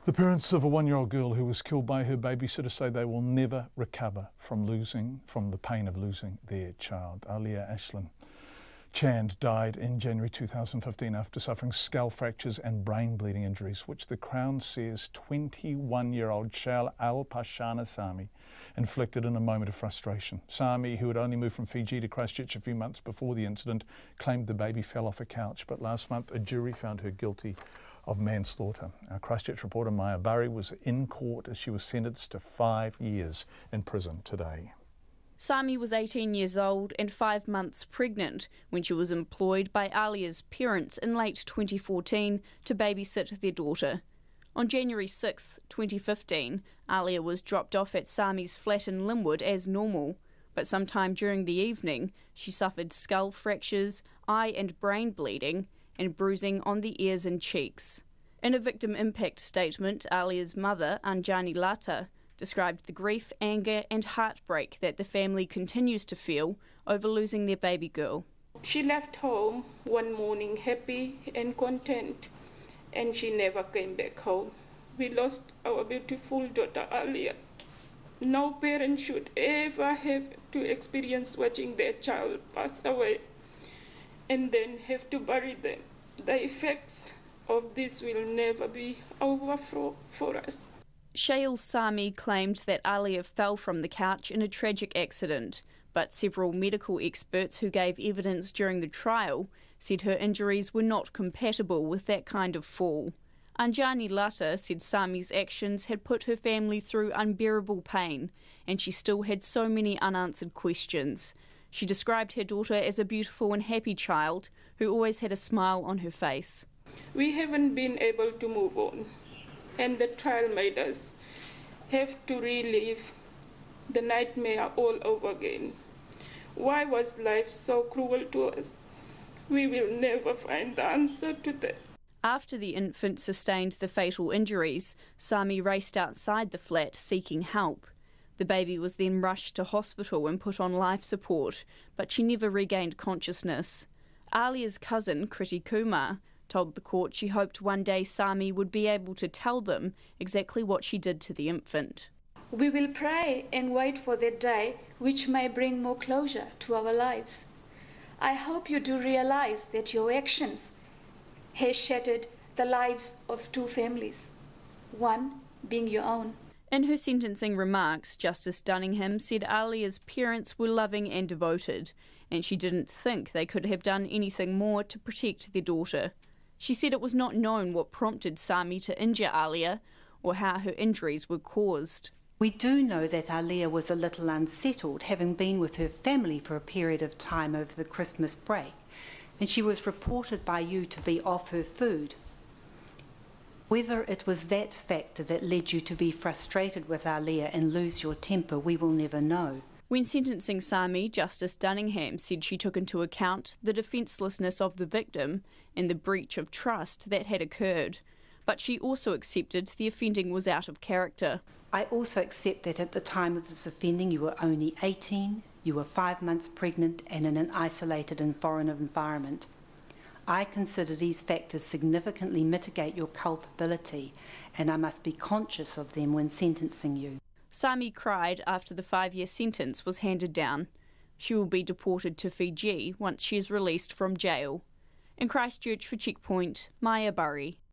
The parents of a 1-year-old girl who was killed by her babysitter say they will never recover from the pain of losing their child. Aaliyah Ashlyn Chand died in January 2015 after suffering skull fractures and brain bleeding injuries, which the Crown says 21-year-old Shayal Upashna Sami inflicted in a moment of frustration. Sami, who had only moved from Fiji to Christchurch a few months before the incident, claimed the baby fell off a couch, but last month a jury found her guilty of manslaughter. Our Christchurch reporter Maya Burry was in court as she was sentenced to 5 years in prison today. Sami was 18 years old and 5 months pregnant when she was employed by Aaliyah's parents in late 2014 to babysit their daughter. On January 6, 2015, Aaliyah was dropped off at Sami's flat in Linwood as normal, but sometime during the evening she suffered skull fractures, eye and brain bleeding, and bruising on the ears and cheeks. In a victim impact statement, Aaliyah's mother, Anjani Lata, described the grief, anger and heartbreak that the family continues to feel over losing their baby girl. She left home one morning happy and content, and she never came back home. We lost our beautiful daughter Aaliyah. No parent should ever have to experience watching their child pass away and then have to bury them. The effects of this will never be over for us. Shayal Sami claimed that Aaliyah fell from the couch in a tragic accident, but several medical experts who gave evidence during the trial said her injuries were not compatible with that kind of fall. Anjani Lata said Sami's actions had put her family through unbearable pain, and she still had so many unanswered questions. She described her daughter as a beautiful and happy child who always had a smile on her face. We haven't been able to move on, and the trial made us have to relive the nightmare all over again. Why was life so cruel to us? We will never find the answer to that. After the infant sustained the fatal injuries, Sami raced outside the flat seeking help. The baby was then rushed to hospital and put on life support, but she never regained consciousness. Aaliyah's cousin, Kriti Kumar, told the court she hoped one day Sami would be able to tell them exactly what she did to the infant. We will pray and wait for that day which may bring more closure to our lives. I hope you do realize that your actions have shattered the lives of 2 families, one being your own. In her sentencing remarks, Justice Dunningham said Aaliyah's parents were loving and devoted, and she didn't think they could have done anything more to protect their daughter. She said it was not known what prompted Sami to injure Aaliyah or how her injuries were caused. We do know that Aaliyah was a little unsettled, having been with her family for a period of time over the Christmas break, and she was reported by you to be off her food. Whether it was that factor that led you to be frustrated with Aaliyah and lose your temper, we will never know. When sentencing Sami, Justice Dunningham said she took into account the defencelessness of the victim and the breach of trust that had occurred, but she also accepted the offending was out of character. I also accept that at the time of this offending you were only 18, you were 5 months pregnant and in an isolated and foreign environment. I consider these factors significantly mitigate your culpability, and I must be conscious of them when sentencing you. Sami cried after the 5-year sentence was handed down. She will be deported to Fiji once she is released from jail. In Christchurch for Checkpoint, Maya Burry.